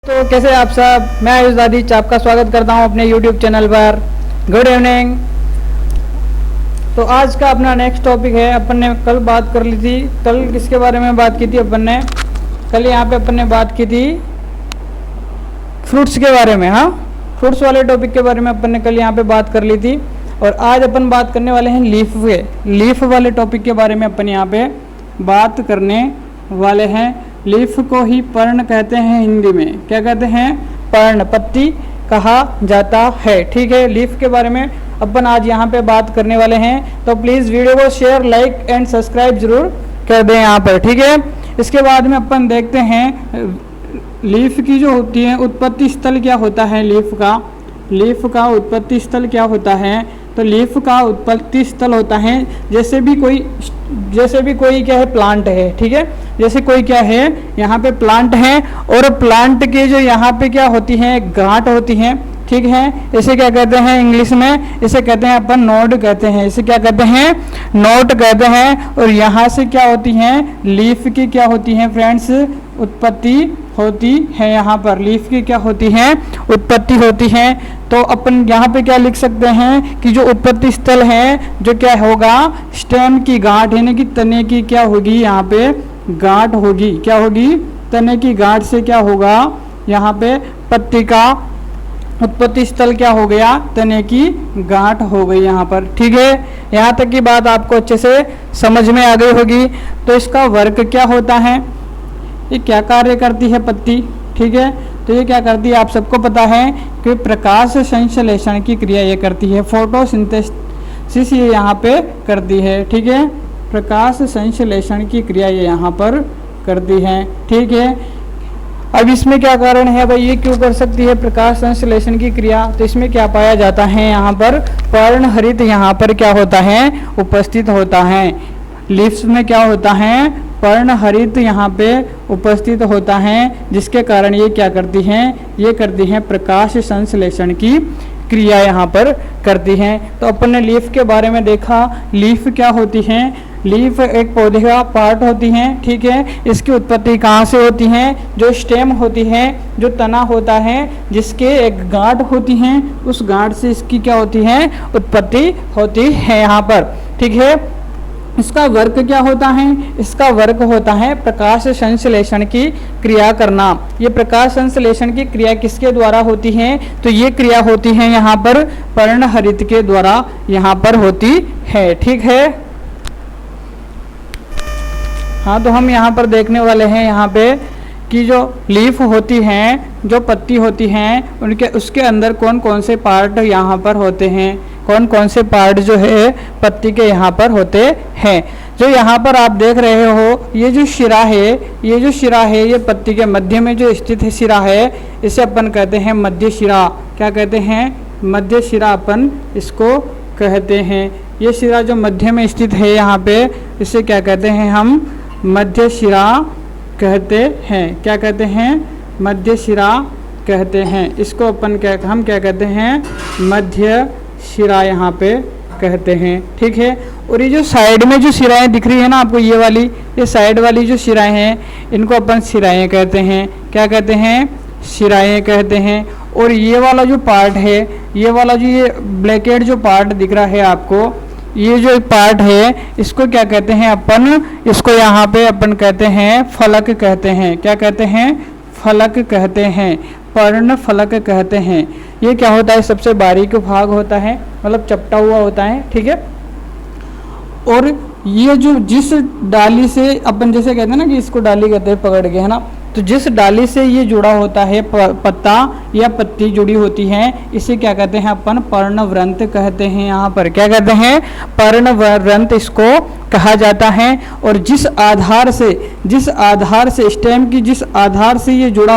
तो कैसे आप सब, मैं आयुष दादीच आपका स्वागत करता हूं अपने YouTube चैनल पर। Good evening. तो आज का अपना नेक्स्ट टॉपिक है, अपन ने कल बात कर ली थी। कल किसके बारे में बात की थी अपन ने? कल यहाँ पे अपन ने बात की थी फ्रूट्स के बारे में। हाँ, फ्रूट्स वाले टॉपिक के बारे में अपन ने कल यहाँ पे बात कर ली थी। और आज अपन बात करने वाले हैं लीफ वाले टॉपिक के बारे में अपन यहाँ पे बात करने वाले हैं। लीफ को ही पर्ण कहते हैं, हिंदी में क्या कहते हैं? पर्ण, पत्ती कहा जाता है। ठीक है, लीफ के बारे में अपन आज यहाँ पे बात करने वाले हैं। तो प्लीज़ वीडियो को शेयर, लाइक एंड सब्सक्राइब जरूर कर दें यहाँ पर। ठीक है, इसके बाद में अपन देखते हैं लीफ की जो होती है उत्पत्ति स्थल क्या होता है। लीफ का उत्पत्ति स्थल क्या होता है? तो लीफ का उत्पत्ति स्थल होता है जैसे भी कोई क्या है, प्लांट है। ठीक है, जैसे कोई क्या है, यहाँ पे प्लांट है और प्लांट के जो यहाँ पे क्या होती है, गांठ होती है। ठीक है, इसे क्या कहते हैं इंग्लिश में? इसे कहते हैं अपन नोड कहते हैं। इसे क्या कहते हैं? नोड कहते हैं। और यहाँ से क्या होती हैं, लीफ की क्या होती हैं फ्रेंड्स, उत्पत्ति होती है। यहाँ पर लीफ की क्या होती है, उत्पत्ति होती है। तो अपन यहाँ पे क्या लिख सकते हैं कि जो उत्पत्ति स्थल है, जो क्या होगा, स्टेम की गांठ यानी कि तने की क्या होगी, यहाँ पे गांठ होगी। क्या होगी? तने की गांठ से क्या होगा, यहाँ पे पत्ती का उत्पत्ति स्थल क्या हो गया, तने की गांठ हो गई यहाँ पर। ठीक है, यहाँ तक की बात आपको अच्छे से समझ में आ गई होगी। तो इसका वर्क क्या होता है, ये क्या कार्य करती है पत्ती? ठीक है, तो ये क्या करती है, आप सबको पता है कि प्रकाश संश्लेषण की क्रिया ये करती है। फोटोसिंथेसिस ये यहाँ पे करती है। ठीक है, प्रकाश संश्लेषण की क्रिया ये यहाँ पर करती है। ठीक है, अब इसमें क्या कारण है भाई, ये क्यों कर सकती है प्रकाश संश्लेषण की क्रिया? तो इसमें क्या पाया जाता है, यहाँ पर पर्णहरित यहाँ पर क्या होता है, उपस्थित होता है। लीव्स में क्या होता है, पर्णहरित यहाँ पे उपस्थित होता है, जिसके कारण ये क्या करती हैं, ये करती हैं प्रकाश संश्लेषण की क्रिया यहाँ पर करती हैं। तो अपन ने लीफ के बारे में देखा। लीफ क्या होती हैं? लीफ एक पौधे का पार्ट होती हैं। ठीक है, इसकी उत्पत्ति कहाँ से होती है? जो स्टेम होती है, जो तना होता है, जिसके एक गांठ होती हैं, उस गांठ से इसकी क्या होती है, उत्पत्ति होती है यहाँ पर। ठीक है, इसका वर्क क्या होता है? इसका वर्क होता है प्रकाश संश्लेषण की क्रिया करना। ये प्रकाश संश्लेषण की क्रिया किसके द्वारा होती है? तो ये क्रिया होती है यहाँ पर पर्णहरित के द्वारा यहाँ पर होती है। ठीक है, हाँ, तो हम यहाँ पर देखने वाले हैं यहाँ पे कि जो लीफ होती हैं, जो पत्ती होती हैं, उनके उसके अंदर कौन कौन से पार्ट यहाँ पर होते हैं, कौन कौन से पार्ट जो है पत्ती के यहाँ पर होते हैं। जो यहाँ पर आप देख रहे हो, ये जो शिरा है, ये पत्ती के मध्य में जो स्थित है शिरा है, इसे अपन कहते हैं मध्य शिरा। क्या कहते हैं? मध्य शिरा अपन इसको कहते हैं। ये शिरा जो मध्य में स्थित है यहाँ पे, इसे क्या कहते हैं हम? मध्य शिरा कहते हैं। क्या कहते हैं? मध्य शिरा कहते हैं। इसको अपन हम क्या कहते हैं? मध्य शिरा यहाँ पे कहते हैं। ठीक है, और ये जो साइड में जो शिराएं दिख रही है ना आपको, ये साइड वाली जो शिराएं हैं, इनको अपन शिराएं कहते हैं। क्या कहते हैं? शिराएं कहते हैं। और ये वाला जो पार्ट है, ये वाला जो ये ब्लैकेट जो पार्ट दिख रहा है आपको, ये जो पार्ट है, इसको क्या कहते हैं अपन? इसको यहाँ पे अपन कहते हैं फलक कहते हैं। क्या कहते हैं? फलक कहते हैं, पर्ण फलक कहते हैं। ये क्या होता है? सबसे बारीक भाग होता है, मतलब चपटा हुआ होता है। ठीक है, और ये जो जिस डाली से अपन जैसे कहते हैं ना कि इसको डाली कहते हैं पकड़ के, है ना, तो जिस डाली से ये जुड़ा होता है पत्ता या पत्ती जुड़ी होती है, इसे क्या कहते हैं अपन? पर्णवृंत कहते हैं। यहाँ पर क्या कहते हैं? पर्णवृंत इसको कहा जाता है। और जिस आधार से स्टेम की जिस आधार से ये जुड़ा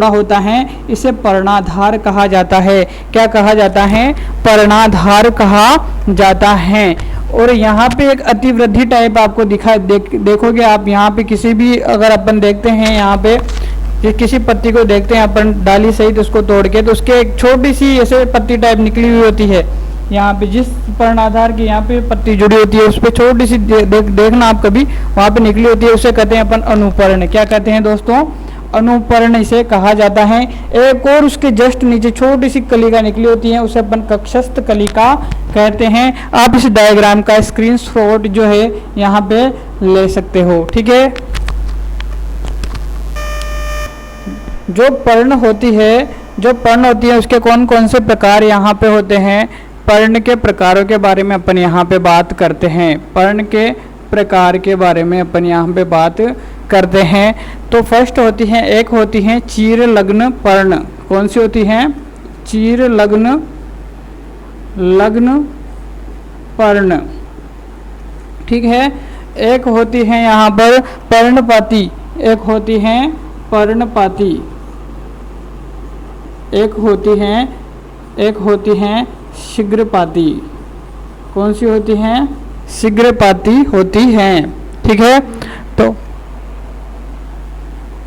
होता है, इसे पर्णाधार कहा जाता है। क्या कहा जाता है? पर्णाधार कहा जाता है। और यहाँ पे एक अतिवृद्धि टाइप आपको देखोगे आप यहाँ पे, किसी भी अगर अपन देखते हैं यहाँ पे किसी पत्ती को देखते हैं अपन डाली सहित उसको तोड़ के, तो उसके एक छोटी सी ऐसे पत्ती टाइप निकली हुई होती है। यहाँ पे जिस पर्णाधार की यहाँ पे पत्ती जुड़ी होती है, उस पर छोटी सी देखना आप कभी, वहाँ पे निकली होती है, उसे कहते हैं अपन अनुपर्ण। क्या कहते हैं दोस्तों? अनुपर्ण इसे कहा जाता है। एक और उसके जस्ट नीचे छोटी सी कलिका निकली होती है, उसे अपन कक्षस्थ कलिका कहते हैं। आप इस डायग्राम का स्क्रीनशॉट जो है यहाँ पे ले सकते हो, ठीक है। जो पर्ण होती है उसके कौन कौन से प्रकार यहाँ पे होते हैं, पर्ण के प्रकारों के बारे में अपन यहाँ पे बात करते हैं। पर्ण के प्रकार के बारे में अपन यहाँ पे बात करते हैं। तो फर्स्ट होती है, एक होती है चीर लग्न पर्ण। कौन सी होती है? चीर लग्न पर्ण, ठीक है। एक होती है यहाँ पर पर्णपाती, एक होती है पर्णपाती, एक होती है शीघ्रपाती। कौन सी होती हैं? शीघ्रपाती होती हैं, ठीक है। तो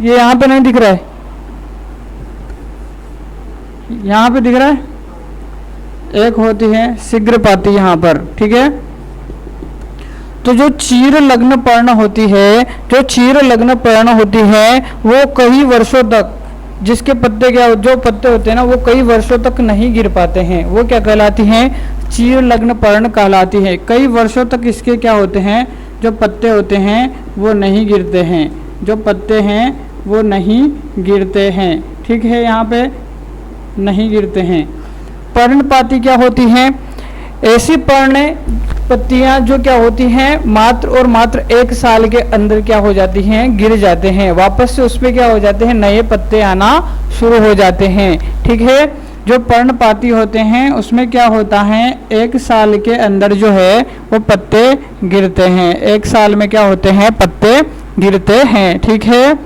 ये यहाँ पे नहीं दिख रहा है, यहाँ पे दिख रहा है। एक होती है शीघ्रपाती यहाँ पर, ठीक है। तो जो चीर लग्न पर्ण होती है, वो कई वर्षों तक, जिसके पत्ते जो पत्ते होते हैं ना, वो कई वर्षों तक नहीं गिर पाते हैं, वो क्या कहलाती हैं? चीर लग्न पर्ण कहलाती है। कई वर्षों तक इसके क्या होते हैं, जो पत्ते होते हैं वो नहीं गिरते हैं, जो पत्ते हैं वो नहीं गिरते हैं, ठीक है। यहाँ पे नहीं गिरते हैं। पर्णपाती क्या होती हैं? ऐसी पर्ण पत्तियां जो क्या होती हैं, मात्र 1 साल के अंदर क्या हो जाती हैं, गिर जाते हैं। वापस से उसपे क्या हो जाते हैं, नए पत्ते आना शुरू हो जाते हैं, ठीक है। जो पर्णपाती होते हैं उसमें क्या होता है, 1 साल के अंदर जो है वो पत्ते गिरते हैं। 1 साल में क्या होते हैं, पत्ते गिरते हैं, ठीक है।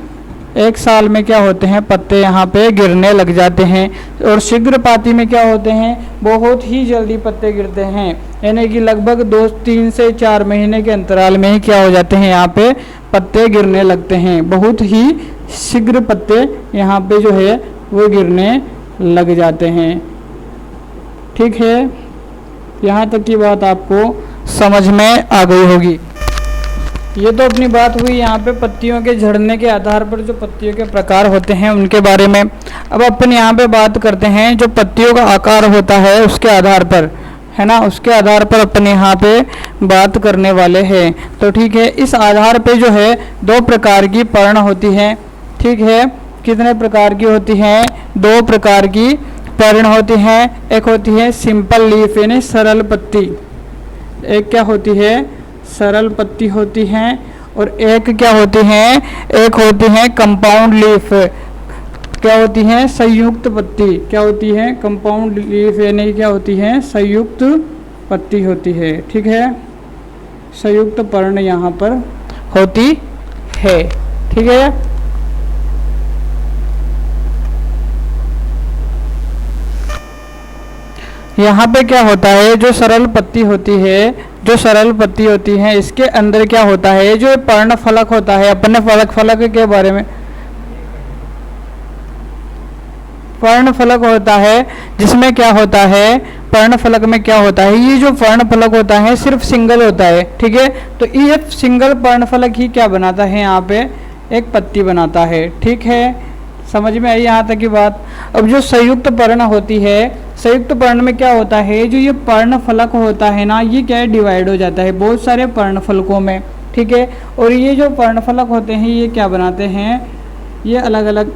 1 साल में क्या होते हैं, पत्ते यहाँ पे गिरने लग जाते हैं। और शीघ्रपाती में क्या होते हैं, बहुत ही जल्दी पत्ते गिरते हैं, यानी कि लगभग 2-3 से 4 महीने के अंतराल में ही क्या हो जाते हैं, यहाँ पे पत्ते गिरने लगते हैं। बहुत ही शीघ्र पत्ते यहाँ पे जो है वो गिरने लग जाते हैं, ठीक है। यहाँ तक की बात आपको समझ में आ गई होगी। ये तो अपनी बात हुई यहाँ पे पत्तियों के झड़ने के आधार पर जो पत्तियों के प्रकार होते हैं उनके बारे में। अब अपन यहाँ पे बात करते हैं जो पत्तियों का आकार होता है उसके आधार पर, है ना, उसके आधार पर अपन यहाँ पे बात करने वाले हैं। तो ठीक है, इस आधार पे जो है 2 प्रकार की पर्ण होती है, ठीक है। कितने प्रकार की होती हैं? 2 प्रकार की पर्ण होती हैं। एक होती है सिंपल लीफ यानी सरल पत्ती, एक क्या होती है, सरल पत्ती होती हैं। और एक क्या होती हैं, एक होती हैं कंपाउंड लीफ, क्या होती हैं, संयुक्त पत्ती। क्या होती है? कंपाउंड लीफ यानी क्या होती है, संयुक्त पत्ती होती है, ठीक है। संयुक्त पर्ण यहाँ पर होती है, ठीक है। यहाँ पे क्या होता है, जो सरल पत्ती होती है, इसके अंदर क्या होता है, जो पर्ण फलक होता है, अपने फलक के बारे में, पर्ण फलक होता है, जिसमें क्या होता है, पर्ण फलक में क्या होता है, ये जो पर्ण फलक होता है सिर्फ सिंगल होता है, ठीक है। तो ये सिंगल पर्ण फलक ही क्या बनाता है, यहाँ पे एक पत्ती बनाता है, ठीक है। समझ में आई यहाँ तक की बात। अब जो संयुक्त पर्ण होती है, संयुक्त पर्ण में क्या होता है, जो ये पर्ण फलक होता है ना, ये क्या है, डिवाइड हो जाता है बहुत सारे पर्ण फलकों में, ठीक है। और ये जो पर्ण फलक होते हैं ये क्या बनाते हैं, ये अलग अलग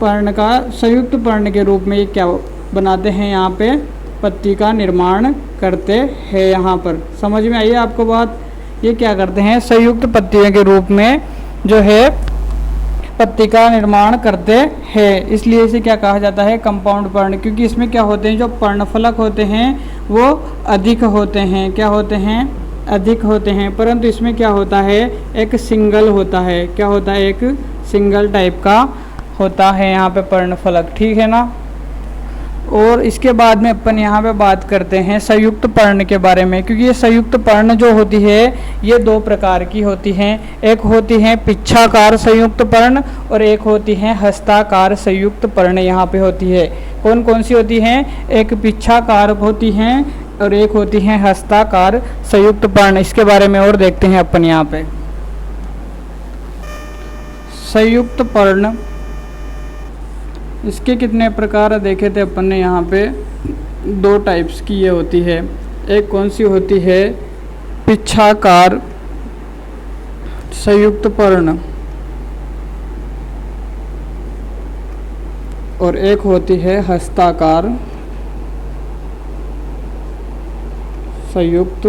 पर्ण का संयुक्त पर्ण के रूप में ये क्या बनाते हैं, यहाँ पे पत्ती का निर्माण करते हैं। यहाँ पर समझ में आई आपको बात। ये क्या करते हैं, संयुक्त पत्तियों के रूप में जो है पत्ती का निर्माण करते हैं, इसलिए इसे क्या कहा जाता है, कंपाउंड पर्ण। क्योंकि इसमें क्या होते हैं, जो पर्णफलक होते हैं वो अधिक होते हैं, क्या होते हैं, अधिक होते हैं। परंतु इसमें क्या होता है, एक सिंगल होता है, क्या होता है, एक सिंगल टाइप का होता है यहाँ पे पर्णफलक, ठीक है ना। और इसके बाद में अपन यहाँ पे बात करते हैं संयुक्त पर्ण के बारे में, क्योंकि ये संयुक्त पर्ण जो होती है ये 2 प्रकार की होती हैं। एक होती है पिच्छाकार संयुक्त पर्ण और एक होती है हस्ताकार संयुक्त पर्ण यहाँ पे होती है। कौन कौन सी होती हैं, एक पिच्छाकार होती हैं और एक होती है हस्ताकार संयुक्त पर्ण। इसके बारे में और देखते हैं अपन यहाँ पे। संयुक्त पर्ण, इसके कितने प्रकार देखे थे अपन ने यहाँ पे, 2 टाइप्स की ये होती है। एक कौन सी होती है, पिच्छाकार संयुक्त पर्ण, और एक होती है हस्ताकार संयुक्त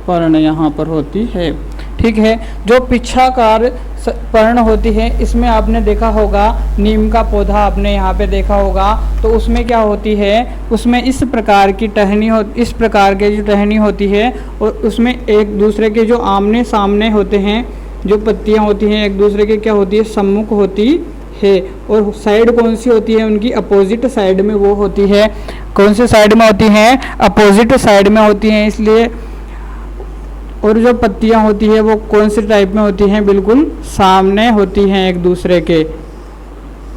पर्ण यहाँ पर होती है। ठीक है, जो पिच्छाकार पर्ण होती है, इसमें आपने देखा होगा नीम का पौधा आपने यहाँ पे देखा होगा, तो उसमें क्या होती है, उसमें इस प्रकार की टहनी इस प्रकार के जो टहनी होती है, और उसमें एक दूसरे के जो आमने सामने होते हैं, जो पत्तियाँ होती हैं एक दूसरे के क्या होती है, सम्मुख होती है। और साइड कौन सी होती है उनकी, अपोजिट साइड में वो होती है। कौन से साइड में होती हैं, अपोजिट साइड में होती हैं, इसलिए। और जो पत्तियां होती है वो कौन से टाइप में होती हैं, बिल्कुल सामने होती हैं एक दूसरे के,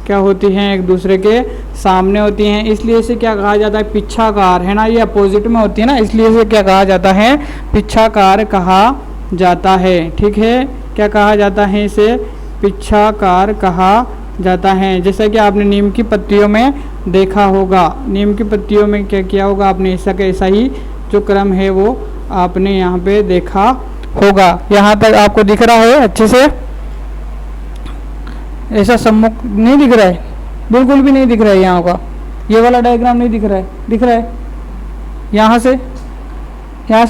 क्या होती हैं, एक दूसरे के सामने होती हैं, इसलिए इसे क्या कहा जाता है, पिच्छाकार, है ना, ये अपोजिट में होती है ना, इसलिए इसे क्या कहा जाता है, पिच्छाकार कहा जाता है। ठीक है, क्या कहा जाता है, इसे पिच्छाकार कहा जाता है। जैसा कि आपने नीम की पत्तियों में देखा होगा, नीम की पत्तियों में क्या किया होगा आपने, ऐसा ही जो क्रम है वो आपने यहाँ पे देखा होगा। यहाँ तक आपको दिख रहा है अच्छे से, ऐसा सम्मुख नहीं दिख रहा है, बिल्कुल भी नहीं दिख रहा है यहाँ का, ये वाला डायग्राम नहीं दिख रहा है, दिख रहा है यहाँ से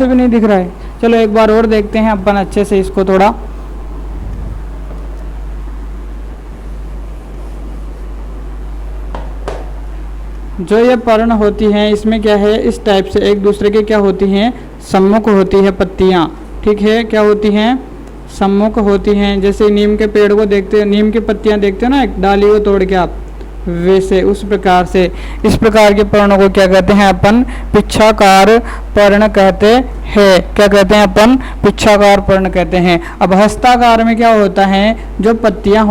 भी नहीं दिख रहा है। चलो एक बार और देखते हैं अपन अच्छे से इसको थोड़ा। जो ये पर्ण होती हैं इसमें क्या है, इस टाइप से एक दूसरे के क्या होती हैं, सम्मुख होती है पत्तियाँ। ठीक है, क्या होती हैं, सम्मुख होती हैं। जैसे नीम के पेड़ को देखते हो, नीम की पत्तियाँ देखते हो ना, एक डाली को तोड़ के आप, वैसे उस प्रकार से इस प्रकार के पर्णों को क्या कहते हैं अपन, पिच्छाकार पर्ण कहते हैं। क्या कहते हैं अपन, पिच्छाकार पर्ण कहते हैं। अब हस्ताकार में क्या होता है, जो पत्तियाँ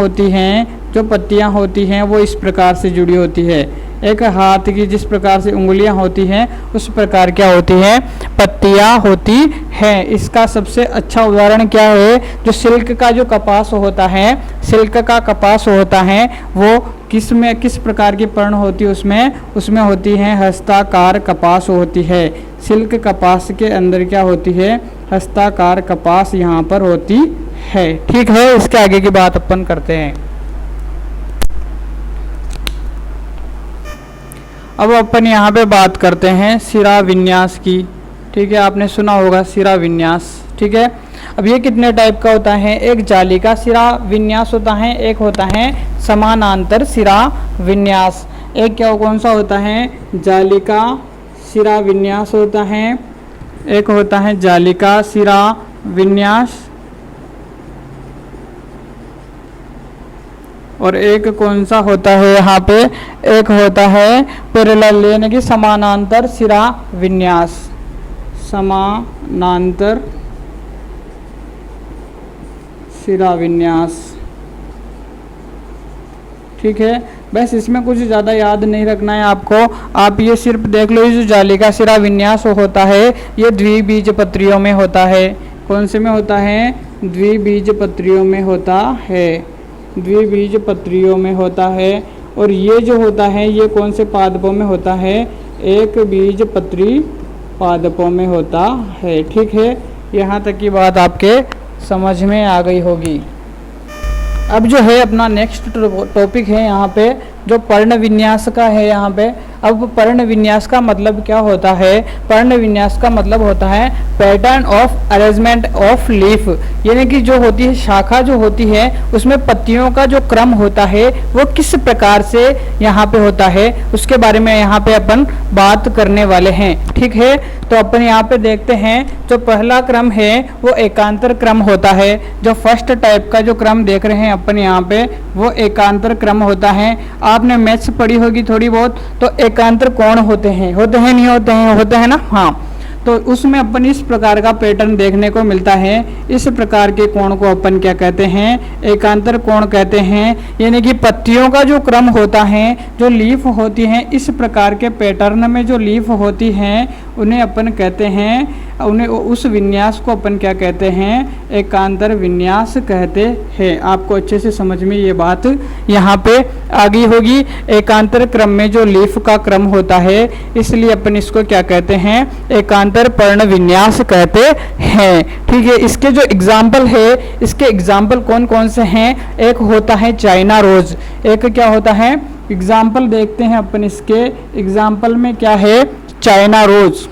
होती हैं वो इस प्रकार से जुड़ी होती है, एक हाथ की जिस प्रकार से उंगलियां होती हैं उस प्रकार क्या होती हैं, पत्तियां होती हैं। इसका सबसे अच्छा उदाहरण क्या है, जो सिल्क का जो कपास होता है, सिल्क का कपास होता है वो किस प्रकार की पर्ण होती है, उसमें होती है हस्ताकार कपास होती है। सिल्क कपास के अंदर क्या होती है, हस्ताकार कपास यहाँ पर होती है। ठीक है, इसके आगे की बात अपन करते हैं। अब अपन यहाँ पे बात करते हैं सिरा विन्यास की। ठीक है, आपने सुना होगा सिरा विन्यास। ठीक है, अब ये कितने टाइप का होता है, एक जाली का सिरा विन्यास होता है, एक होता है समानांतर सिरा विन्यास। एक कौन सा होता है, जाली का सिरा विन्यास होता है, एक होता है जाली का सिरा विन्यास, और एक कौन सा होता है यहाँ पे, एक होता है पैरेलल यानी कि समानांतर सिरा विन्यास, समानांतर सिरा विन्यास। ठीक है, बस इसमें कुछ ज़्यादा याद नहीं रखना है आपको, आप ये सिर्फ देख लो, ये जो जाली का सिरा विन्यास होता है ये द्विबीजपत्रियों में होता है। कौन से में होता है, द्विबीजपत्रियों में होता है, द्विबीजपत्रियों में होता है। और ये जो होता है ये कौन से पादपों में होता है, एक बीजपत्री पादपों में होता है। ठीक है, यहाँ तक की बात आपके समझ में आ गई होगी। अब जो है अपना नेक्स्ट टॉपिक है यहाँ पे, जो पर्ण विन्यास का है यहाँ पे। अब पर्ण विन्यास का मतलब क्या होता है, पर्ण विन्यास का मतलब होता है pattern of arrangement of leaf, यानी कि जो होती है शाखा जो होती है उसमें पत्तियों का जो क्रम होता है वो किस प्रकार से यहाँ पे होता है, उसके बारे में यहाँ पे अपन बात करने वाले हैं। ठीक है, तो अपन यहाँ पे देखते हैं जो पहला क्रम है वो एकांतर क्रम होता है। जो फर्स्ट टाइप का जो क्रम देख रहे हैं अपन यहाँ पे वो एकांतर क्रम होता है। आपने मैथ्स पढ़ी होगी थोड़ी बहुत, तो एकांतर कोण होते हैं नहीं होते हैं ना, हाँ। तो उसमें अपन इस प्रकार का पैटर्न देखने को मिलता है। इस प्रकार के कोण को अपन क्या कहते हैं, एकांतर कोण कहते हैं। यानी कि पत्तियों का जो क्रम होता है, जो लीफ होती हैं, इस प्रकार के पैटर्न में जो लीफ होती हैं उन्हें अपन कहते हैं उन्हें उस विन्यास को अपन क्या कहते हैं, एकांतर विन्यास कहते हैं। आपको अच्छे से समझ में ये बात यहाँ पे आ गई होगी। एकांतर क्रम में जो लीफ का क्रम होता है, इसलिए अपन इसको क्या कहते हैं, एकांतर पर्ण विन्यास कहते हैं। ठीक है, इसके जो एग्जाम्पल है, इसके एग्जाम्पल कौन कौन से हैं? एक होता है चाइना रोज, एक क्या होता है, एग्जाम्पल देखते हैं अपन इसके एग्जाम्पल में क्या है, चाइना रोज,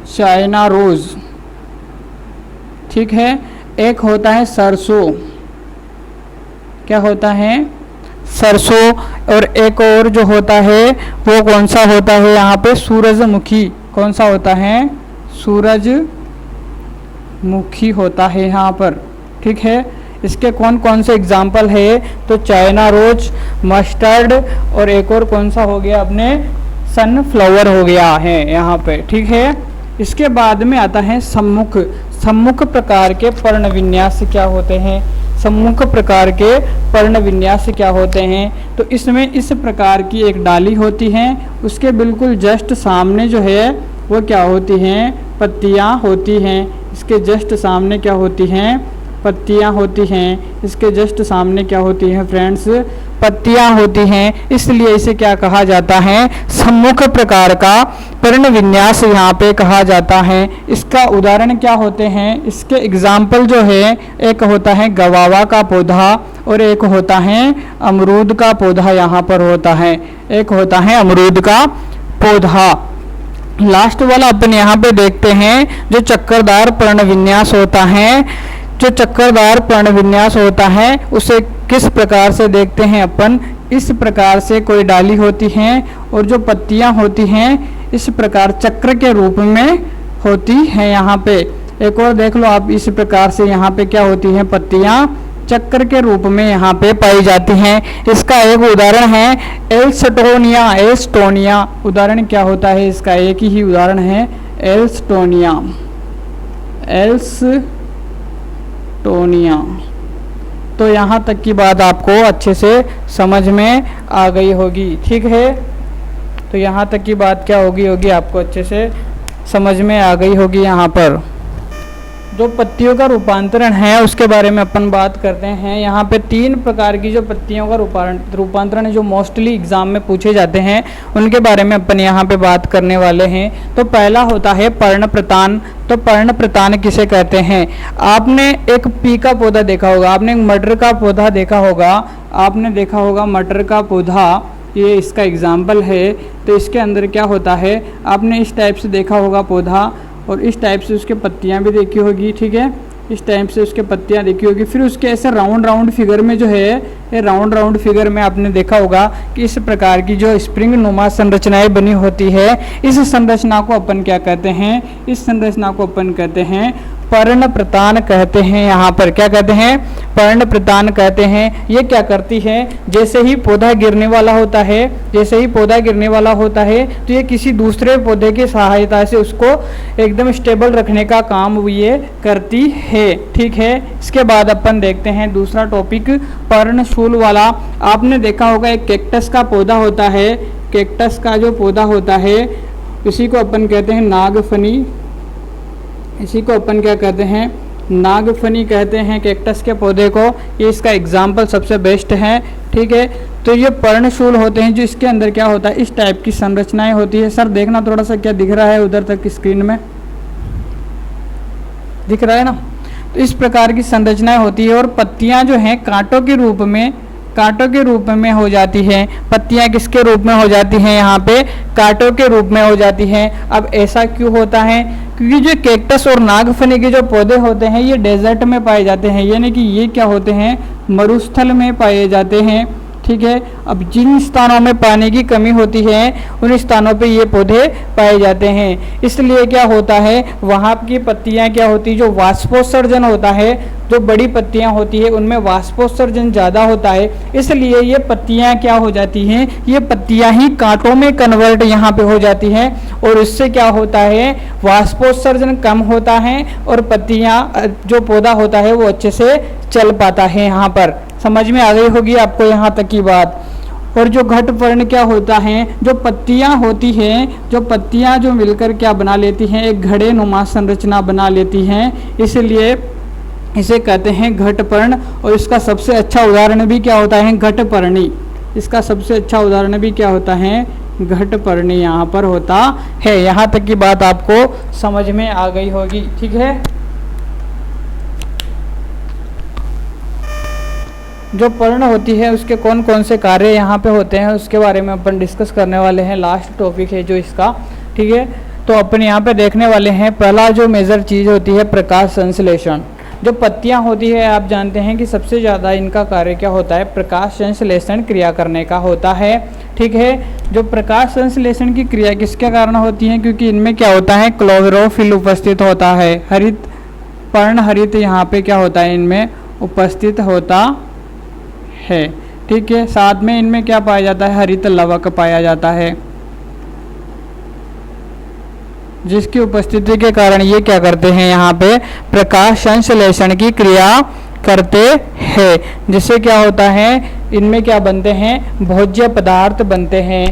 चाइना रोज। ठीक है, एक होता है सरसों, क्या होता है, सरसों। और एक और जो होता है वो कौन सा होता है यहाँ पे, सूरजमुखी। कौन सा होता है, सूरजमुखी होता है यहाँ पर। ठीक है, इसके कौन कौन से एग्जाम्पल है, तो चाइना रोज, मस्टर्ड, और एक और कौन सा हो गया अपने, सनफ्लावर हो गया है यहाँ पे। ठीक है, इसके बाद में आता है सम्मुख। सम्मुख प्रकार के पर्ण विन्यास क्या होते हैं, सम्मुख प्रकार के पर्ण विन्यास क्या होते हैं, तो इसमें इस प्रकार की एक डाली होती है, उसके बिल्कुल जस्ट सामने जो है वो क्या होती हैं, पत्तियां होती हैं। इसके जस्ट सामने क्या होती हैं, पत्तियां होती हैं। इसके जस्ट सामने क्या होती हैं फ्रेंड्स, पत्तियां होती हैं। इसलिए इसे क्या कहा जाता है, सम्मुख प्रकार का पर्ण विन्यास यहाँ पे कहा जाता है। इसका उदाहरण क्या होते हैं, इसके एग्जाम्पल जो है, एक होता है गवावा का पौधा और एक होता है अमरूद का पौधा यहाँ पर होता है, एक होता है अमरूद का पौधा। लास्ट वाला अपन यहाँ पे देखते हैं, जो चक्करदार पर्ण विन्यास होता है। जो चक्करदार पर्ण विन्यास होता है उसे किस प्रकार से देखते हैं अपन, इस प्रकार से कोई डाली होती है और जो पत्तियां होती हैं इस प्रकार चक्र के रूप में होती हैं यहाँ पे। एक और देख लो आप, इस प्रकार से यहाँ पे क्या होती हैं, पत्तियां चक्र के रूप में यहाँ पे पाई जाती हैं। इसका एक उदाहरण है एल्स्टोनिया। एल्स्टोनिया उदाहरण क्या होता है इसका, एक ही उदाहरण है एल्स्टोनिया। एल्स्टोनिया। तो यहाँ तक की बात आपको अच्छे से समझ में आ गई होगी। ठीक है, तो यहाँ तक की बात क्या होगी आपको अच्छे से समझ में आ गई होगी। यहाँ पर जो पत्तियों का रूपांतरण है उसके बारे में अपन बात करते हैं। यहाँ पे 3 प्रकार की जो पत्तियों का रूपांतरण जो मोस्टली एग्जाम में पूछे जाते हैं उनके बारे में अपन यहाँ पे बात करने वाले हैं। तो पहला होता है पर्णप्रतान। तो पर्णप्रतान किसे कहते हैं, आपने एक पी का पौधा देखा होगा, आपने एक मटर का पौधा देखा होगा, आपने देखा होगा मटर का पौधा, ये इसका एग्जाम्पल है। तो इसके अंदर क्या होता है, आपने इस टाइप से देखा होगा पौधा और इस टाइप से उसके पत्तियां भी देखी होगी। ठीक है, इस टाइप से उसके पत्तियां देखी होगी। फिर उसके ऐसे राउंड फिगर में जो है, ये राउंड फिगर में आपने देखा होगा कि इस प्रकार की जो स्प्रिंग नुमा संरचनाएं बनी होती है, इस संरचना को अपन क्या कहते हैं, इस संरचना को अपन कहते हैं पर्णप्रतान कहते हैं। यहाँ पर क्या कहते हैं, पर्णप्रतान कहते हैं। ये क्या करती है, जैसे ही पौधा गिरने वाला होता है, जैसे ही पौधा गिरने वाला होता है तो ये किसी दूसरे पौधे की सहायता से उसको एकदम स्टेबल रखने का काम ये करती है। ठीक है, इसके बाद अपन देखते हैं दूसरा टॉपिक पर्णशूल वाला। आपने देखा होगा एक कैक्टस का पौधा होता है, कैक्टस का जो पौधा होता है इसी को अपन कहते हैं नागफनी। इसी को अपन क्या कहते हैं, नागफनी कहते हैं कैक्टस के पौधे को। ये इसका एग्जाम्पल सबसे बेस्ट है। ठीक है, तो ये पर्णशूल होते हैं, जो इसके अंदर क्या होता है, इस टाइप की संरचनाएं होती है। सर देखना थोड़ा सा क्या दिख रहा है उधर तक स्क्रीन में, दिख रहा है ना। तो इस प्रकार की संरचनाएं होती है और पत्तियां जो हैं कांटों के रूप में, कांटों के रूप में हो जाती हैं। पत्तियां किसके रूप में हो जाती हैं, यहाँ पे कांटों के रूप में हो जाती हैं। अब ऐसा क्यों होता है, क्योंकि जो कैक्टस और नागफनी के जो पौधे होते हैं ये डेजर्ट में पाए जाते हैं, यानी कि ये क्या होते हैं, मरुस्थल में पाए जाते हैं। ठीक है, अब जिन स्थानों में पानी की कमी होती है उन स्थानों पे ये पौधे पाए जाते हैं। इसलिए क्या होता है, वहाँ की पत्तियाँ क्या होती है, जो वाष्पोत्सर्जन होता है, जो बड़ी पत्तियाँ होती है उनमें वाष्पोत्सर्जन ज़्यादा होता है। इसलिए ये पत्तियाँ क्या हो जाती हैं, ये पत्तियाँ ही कांटों में कन्वर्ट यहाँ पे हो जाती हैं और इससे क्या होता है, वाष्पोत्सर्जन कम होता है और पत्तियाँ, जो पौधा होता है वो अच्छे से चल पाता है। यहाँ पर समझ में आ गई होगी आपको यहाँ तक की बात। और जो घट पर्ण क्या होता है, जो पत्तियां होती हैं, जो पत्तियां जो मिलकर क्या बना लेती हैं, एक घड़े नुमा संरचना बना लेती हैं, इसलिए इसे कहते हैं घटपर्ण। और इसका सबसे अच्छा उदाहरण भी क्या होता है, घटपर्णी। इसका सबसे अच्छा उदाहरण भी क्या होता है, घटपर्णी यहाँ पर होता है। यहाँ तक की बात आपको समझ में आ गई होगी, ठीक है। जो पर्ण होती है उसके कौन कौन से कार्य यहाँ पे होते हैं उसके बारे में अपन डिस्कस करने वाले हैं। लास्ट टॉपिक है जो इसका, ठीक है। तो अपन यहाँ पे देखने वाले हैं, पहला जो मेजर चीज़ होती है प्रकाश संश्लेषण। जो पत्तियां होती है आप जानते हैं कि सबसे ज़्यादा इनका कार्य क्या होता है, प्रकाश संश्लेषण क्रिया करने का होता है, ठीक है। जो प्रकाश संश्लेषण की क्रिया किसके कारण होती है, क्योंकि इनमें क्या होता है, क्लोरोफिल उपस्थित होता है। हरित पर्ण हरित यहाँ पे क्या होता है, इनमें उपस्थित होता है, ठीक है। साथ में इनमें क्या पाया जाता है, हरित लवक पाया जाता है, जिसकी उपस्थिति के कारण ये क्या करते हैं, यहाँ पे प्रकाश संश्लेषण की क्रिया करते हैं। जिससे क्या होता है, इनमें क्या बनते हैं, भोज्य पदार्थ बनते हैं।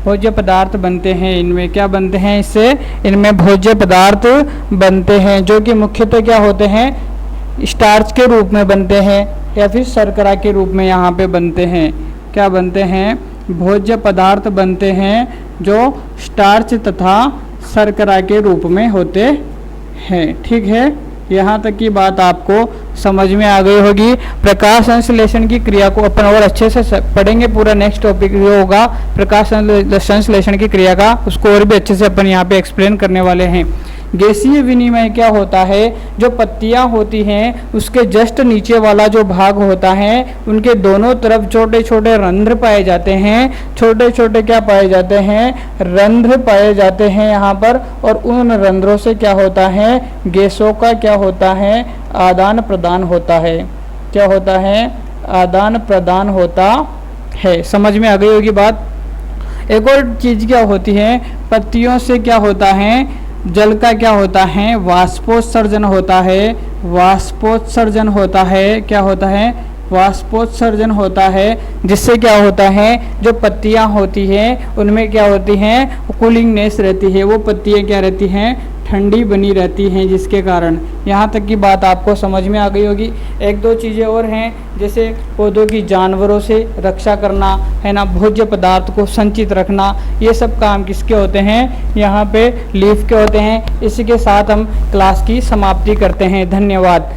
भोज्य पदार्थ बनते हैं, इनमें क्या बनते हैं, इससे इनमें भोज्य पदार्थ बनते हैं, जो कि मुख्यतः क्या होते हैं, स्टार्च के रूप में बनते हैं या फिर शर्करा के रूप में यहाँ पे बनते हैं। क्या बनते हैं, भोज्य पदार्थ बनते हैं जो स्टार्च तथा शर्करा के रूप में होते हैं, ठीक है। यहाँ तक की बात आपको समझ में आ गई होगी। प्रकाश संश्लेषण की क्रिया को अपन और अच्छे से पढ़ेंगे। पूरा नेक्स्ट टॉपिक जो होगा प्रकाश संश्लेषण की क्रिया का, उसको और भी अच्छे से अपन यहाँ पे एक्सप्लेन करने वाले हैं। गैसीय विनिमय क्या होता है, जो पत्तियां होती हैं उसके जस्ट नीचे वाला जो भाग होता है, उनके दोनों तरफ छोटे छोटे रंध्र पाए जाते हैं। छोटे छोटे क्या पाए जाते हैं, रंध्र पाए जाते हैं यहाँ पर। और उन रंध्रों से क्या होता है, गैसों का क्या होता है, आदान प्रदान होता है। क्या होता है, आदान प्रदान होता है। समझ में आ गई होगी बात। एक और चीज़ क्या होती है, पत्तियों से क्या होता है, जल का क्या होता है, वाष्पोत्सर्जन होता है। वाष्पोत्सर्जन होता है, क्या होता है, वाष्पोत्सर्जन होता है। जिससे क्या होता है, जो पत्तियां होती हैं उनमें क्या होती हैं, कूलिंगनेस रहती है। वो पत्तियां क्या रहती हैं, ठंडी बनी रहती हैं, जिसके कारण यहाँ तक की बात आपको समझ में आ गई होगी। एक दो चीज़ें और हैं, जैसे पौधों की जानवरों से रक्षा करना है ना, भोज्य पदार्थ को संचित रखना, ये सब काम किसके होते हैं, यहाँ पे लीफ के होते हैं। इसी के साथ हम क्लास की समाप्ति करते हैं। धन्यवाद।